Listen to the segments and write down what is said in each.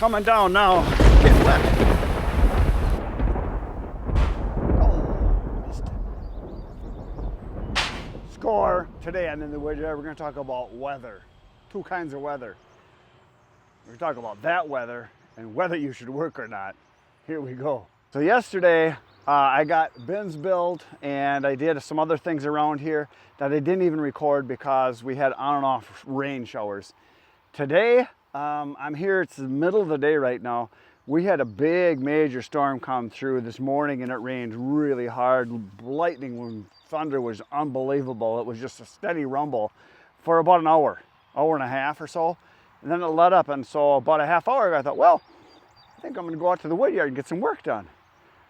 coming down now. Getting wet. Oh, missed it. Score. Today on In the Wood Yard, we're going to talk about weather. Two kinds of weather. We're talking about that weather and whether you should work or not. Here we go. So yesterday, I got bins built and I did some other things around here that I didn't even record because we had on and off rain showers. Today, I'm here, it's the middle of the day right now. We had a big major storm come through this morning and it rained really hard. Lightning and thunder was unbelievable. It was just a steady rumble for about an hour and a half or so. And then it let up, and so about a half hour ago I thought, well, I think I'm gonna go out to the wood yard and get some work done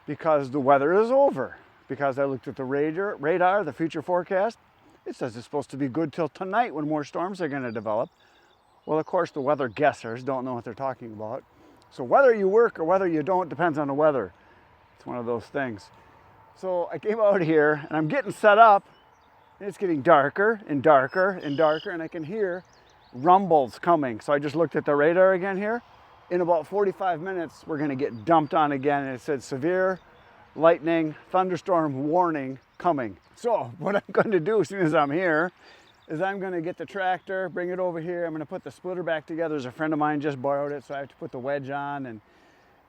because the weather is over. Because I looked at the radar, the future forecast, it says it's supposed to be good till tonight when more storms are gonna develop. Well, of course, the weather guessers don't know what they're talking about. So whether you work or whether you don't depends on the weather. It's one of those things. So I came out here and I'm getting set up and it's getting darker and darker and darker and I can hear rumbles coming. So I just looked at the radar again here. In about 45 minutes, we're gonna get dumped on again, and it said severe lightning, thunderstorm warning coming. So what I'm gonna do as soon as I'm here is I'm gonna get the tractor, bring it over here. I'm gonna put the splitter back together. There's a friend of mine just borrowed it, so I have to put the wedge on and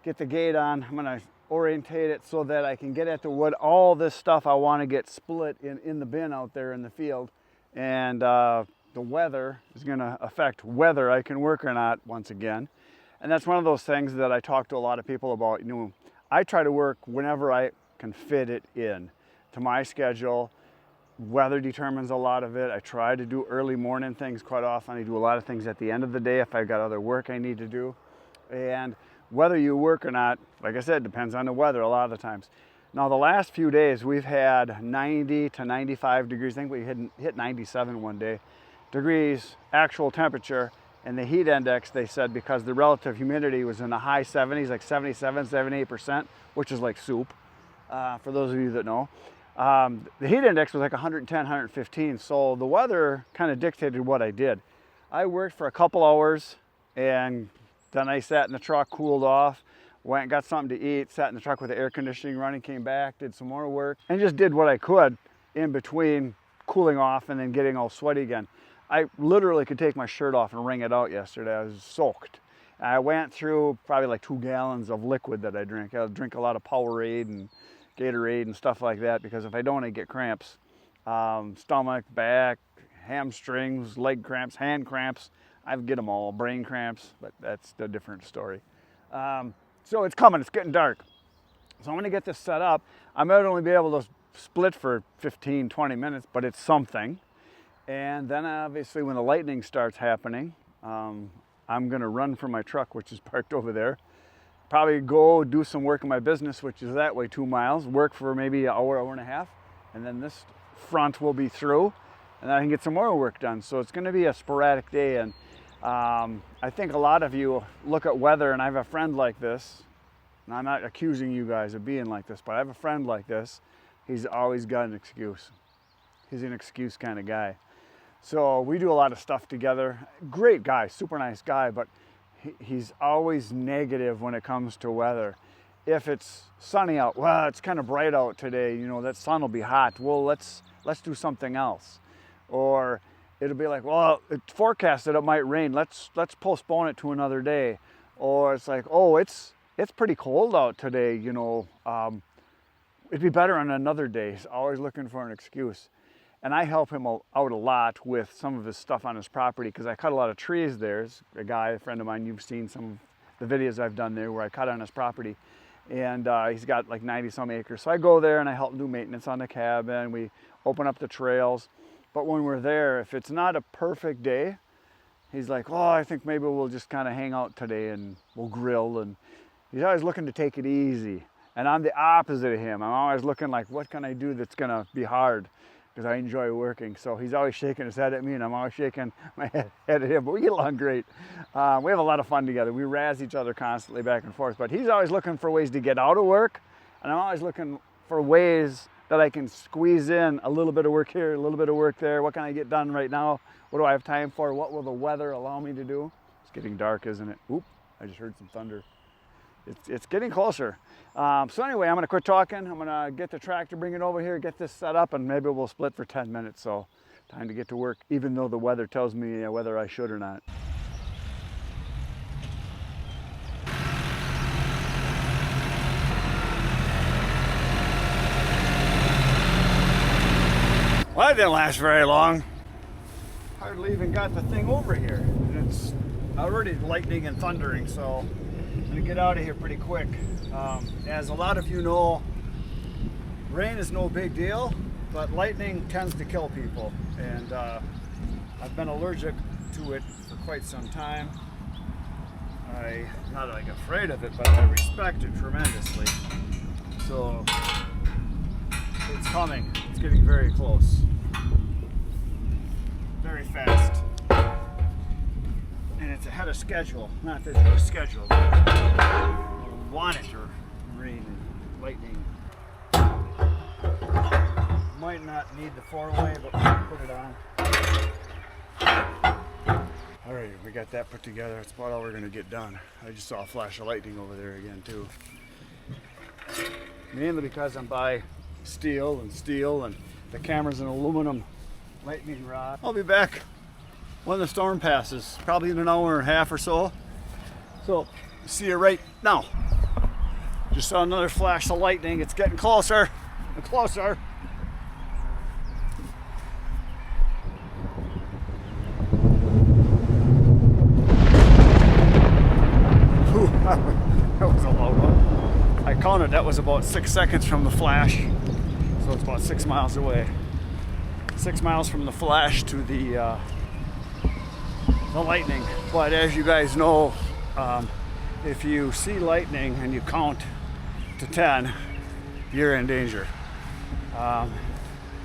get the gate on. I'm gonna orientate it so that I can get at the wood. All this stuff I wanna get split in the bin out there in the field. And the weather is gonna affect whether I can work or not once again. And that's one of those things that I talk to a lot of people about. You know, I try to work whenever I can fit it in to my schedule. Weather determines a lot of it. I try to do early morning things quite often. I do a lot of things at the end of the day if I've got other work I need to do. And whether you work or not, like I said, depends on the weather a lot of the times. Now the last few days we've had 90 to 95 degrees. I think we hit 97 one day degrees actual temperature. And the heat index, they said, because the relative humidity was in the high 70s, like 77, 78%, which is like soup, for those of you that know. The heat index was like 110, 115, so the weather kind of dictated what I did. I worked for a couple hours, and then I sat in the truck, cooled off, went and got something to eat, sat in the truck with the air conditioning running, came back, did some more work, and just did what I could in between cooling off and then getting all sweaty again. I literally could take my shirt off and wring it out yesterday. I was soaked. I went through probably like 2 gallons of liquid that I drink. I drink a lot of Powerade and Gatorade and stuff like that because if I don't, I get cramps. Stomach, back, hamstrings, leg cramps, hand cramps. I get them all, brain cramps, but that's a different story. So it's coming, it's getting dark. So I'm gonna get this set up. I might only be able to split for 15, 20 minutes, but it's something. And then obviously when the lightning starts happening, I'm gonna run for my truck, which is parked over there. Probably go do some work in my business, which is that way 2 miles, work for maybe an hour and a half. And then this front will be through and then I can get some more work done. So it's gonna be a sporadic day. And I think a lot of you look at weather, and I have a friend like this. And I'm not accusing you guys of being like this, but I have a friend like this. He's always got an excuse. He's an excuse kind of guy. So we do a lot of stuff together. Great guy, super nice guy, but he's always negative when it comes to weather. If it's sunny out, well, it's kind of bright out today, you know, that sun will be hot. Well, let's do something else. Or it'll be like, well, it's forecasted it might rain. Let's postpone it to another day. Or it's like, oh, it's pretty cold out today, you know. It'd be better on another day. He's always looking for an excuse. And I help him out a lot with some of his stuff on his property because I cut a lot of trees there. There's a guy, a friend of mine, you've seen some of the videos I've done there where I cut on his property. And he's got like 90 some acres. So I go there and I help him do maintenance on the cabin. We open up the trails. But when we're there, if it's not a perfect day, he's like, oh, I think maybe we'll just kind of hang out today and we'll grill. And he's always looking to take it easy. And I'm the opposite of him. I'm always looking like, what can I do that's gonna be hard? Because I enjoy working. So he's always shaking his head at me and I'm always shaking my head at him, but we get along great. We have a lot of fun together. We razz each other constantly back and forth, but he's always looking for ways to get out of work, and I'm always looking for ways that I can squeeze in a little bit of work here, a little bit of work there. What can I get done right now? What do I have time for? What will the weather allow me to do? It's getting dark, isn't it? Oop, I just heard some thunder. It's getting closer. So anyway, I'm gonna quit talking. I'm gonna get the tractor, bring it over here, get this set up, and maybe we'll split for 10 minutes. So time to get to work, even though the weather tells me whether I should or not. Well, that didn't last very long. Hardly even got the thing over here. And it's already lightning and thundering, so I'm gonna get out of here pretty quick. As a lot of you know, rain is no big deal, but lightning tends to kill people. And I've been allergic to it for quite some time. Not like afraid of it, but I respect it tremendously. So it's coming. It's getting very close. Very fast. And it's ahead of schedule. Not that it was scheduled. I want it to rain and lightning. Might not need the four-way, but we'll put it on. Alright, we got that put together. That's about all we're going to get done. I just saw a flash of lightning over there again, too. Mainly because I'm by steel, and the camera's an aluminum lightning rod. I'll be back when the storm passes, probably in an hour and a half or so. So, see you right now. Just saw another flash of lightning. It's getting closer and closer. Ooh, that was a loud one. I counted, that was about 6 seconds from the flash. So it's about 6 miles away. 6 miles from the flash to the lightning. But as you guys know, if you see lightning and you count to 10, you're in danger.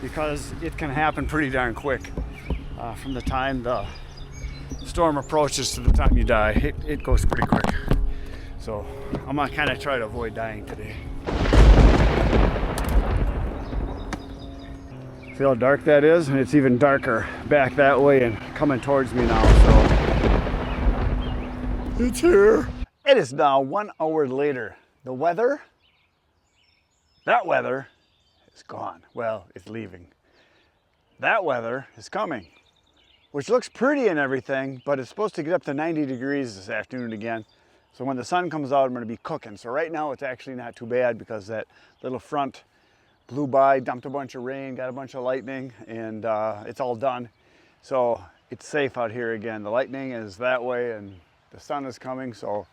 Because it can happen pretty darn quick. From the time the storm approaches to the time you die, it goes pretty quick. So I'm gonna kind of try to avoid dying today. See how dark that is? And it's even darker back that way and coming towards me now, so it's here. It is now 1 hour later. The weather, that weather is gone. Well, it's leaving. That weather is coming, which looks pretty and everything, but it's supposed to get up to 90 degrees this afternoon again. So when the sun comes out, I'm gonna be cooking. So right now it's actually not too bad because that little front blew by, dumped a bunch of rain, got a bunch of lightning, and it's all done. So it's safe out here again. The lightning is that way and the sun is coming, so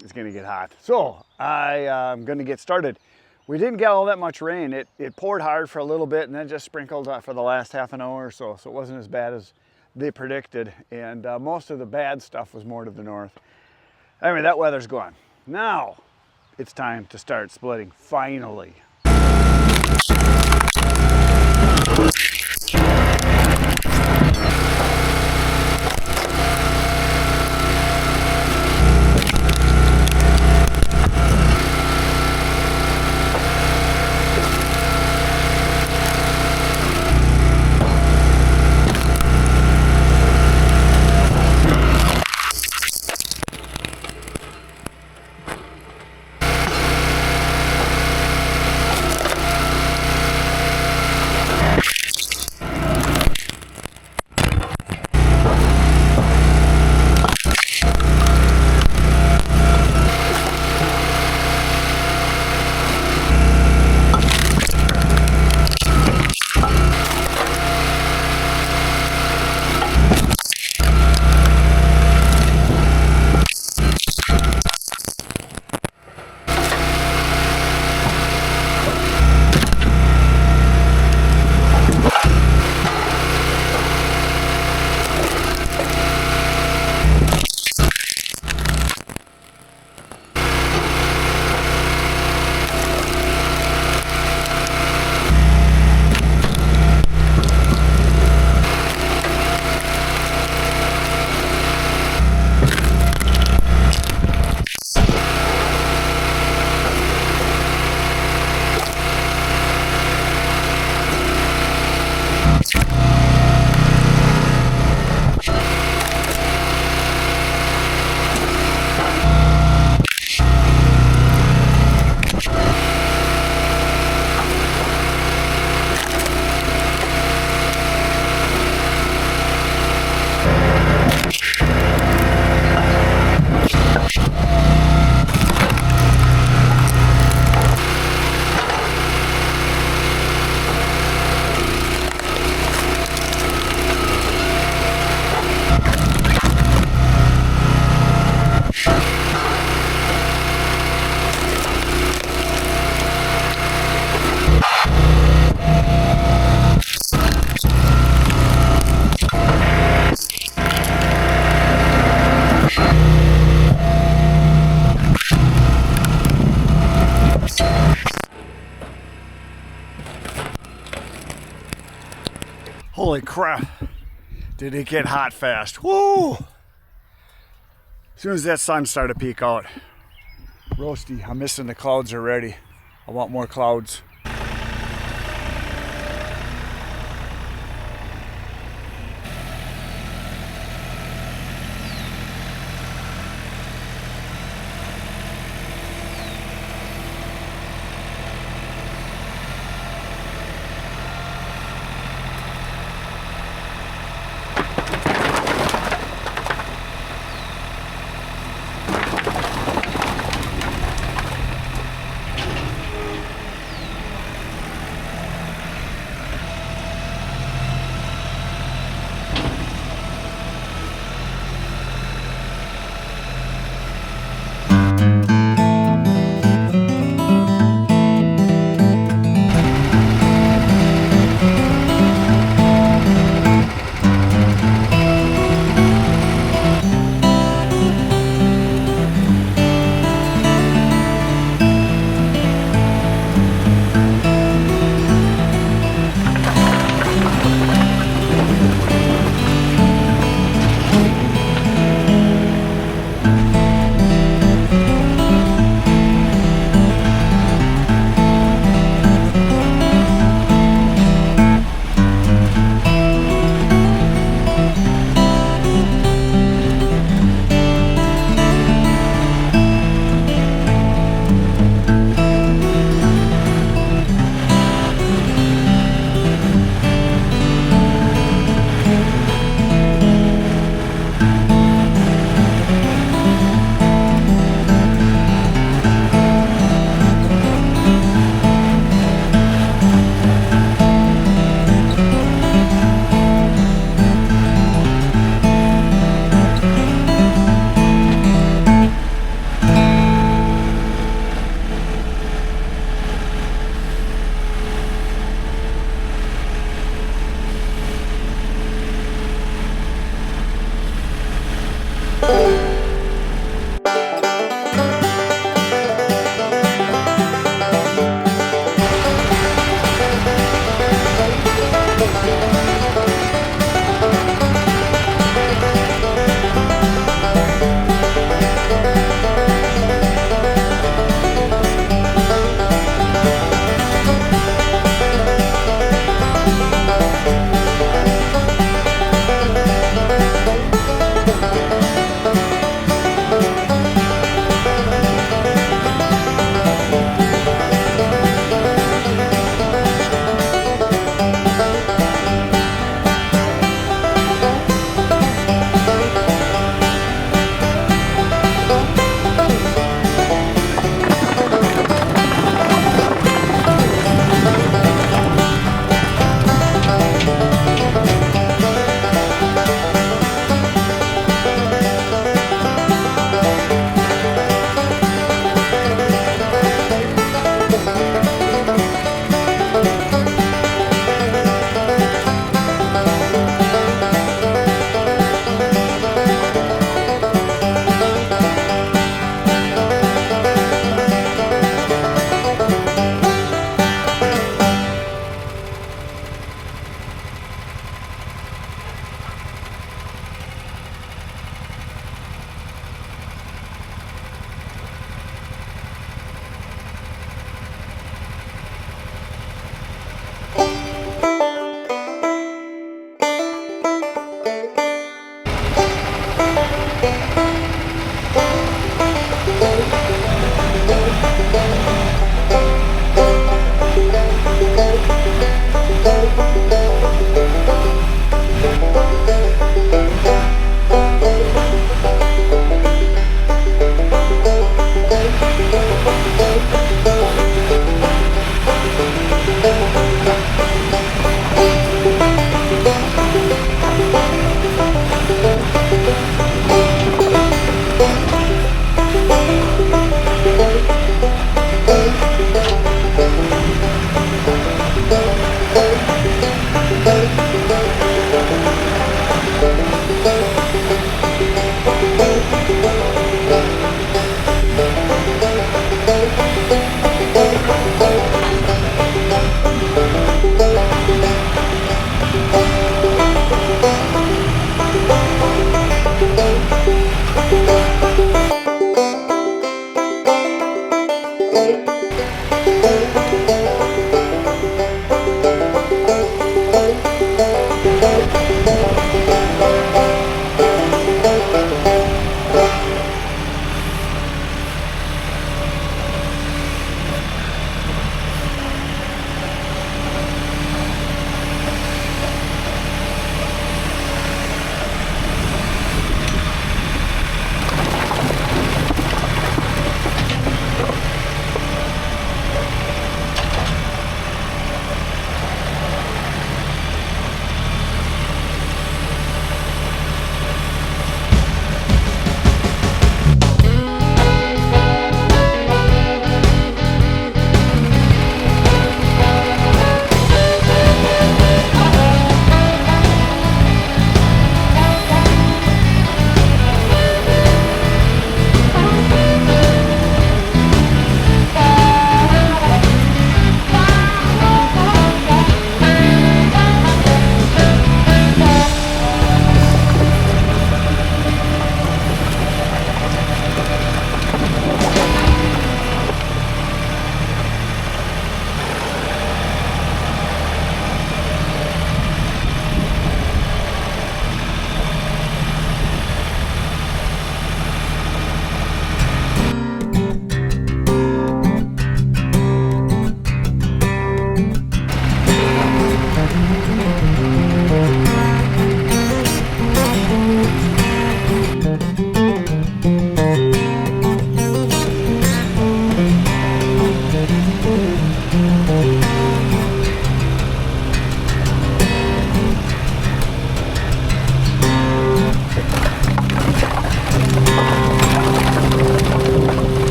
it's gonna get hot. So I'm gonna get started. We didn't get all that much rain. It poured hard for a little bit and then just sprinkled for the last half an hour or so. So it wasn't as bad as they predicted. And most of the bad stuff was more to the north. Anyway, that weather's gone. Now it's time to start splitting, finally. crap. Did it get hot fast. Woo! As soon as that sun started to peek out. Roasty, I'm missing the clouds already. I want more clouds.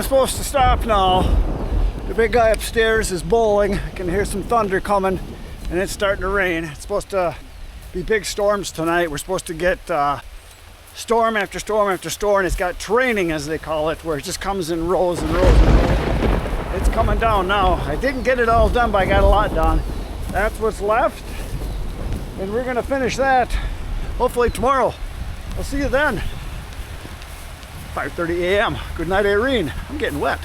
is supposed to stop now. The big guy upstairs is bowling. I can hear some thunder coming, and it's starting to rain. It's supposed to be big storms tonight. We're supposed to get storm after storm after storm, and it's got training, as they call it, where it just comes in rows and rows and rows. It's coming down now. I didn't get it all done, but I got a lot done. That's what's left, and we're gonna finish that hopefully tomorrow. I'll see you then. 5:30 a.m. Good night, Irene. I'm getting wet.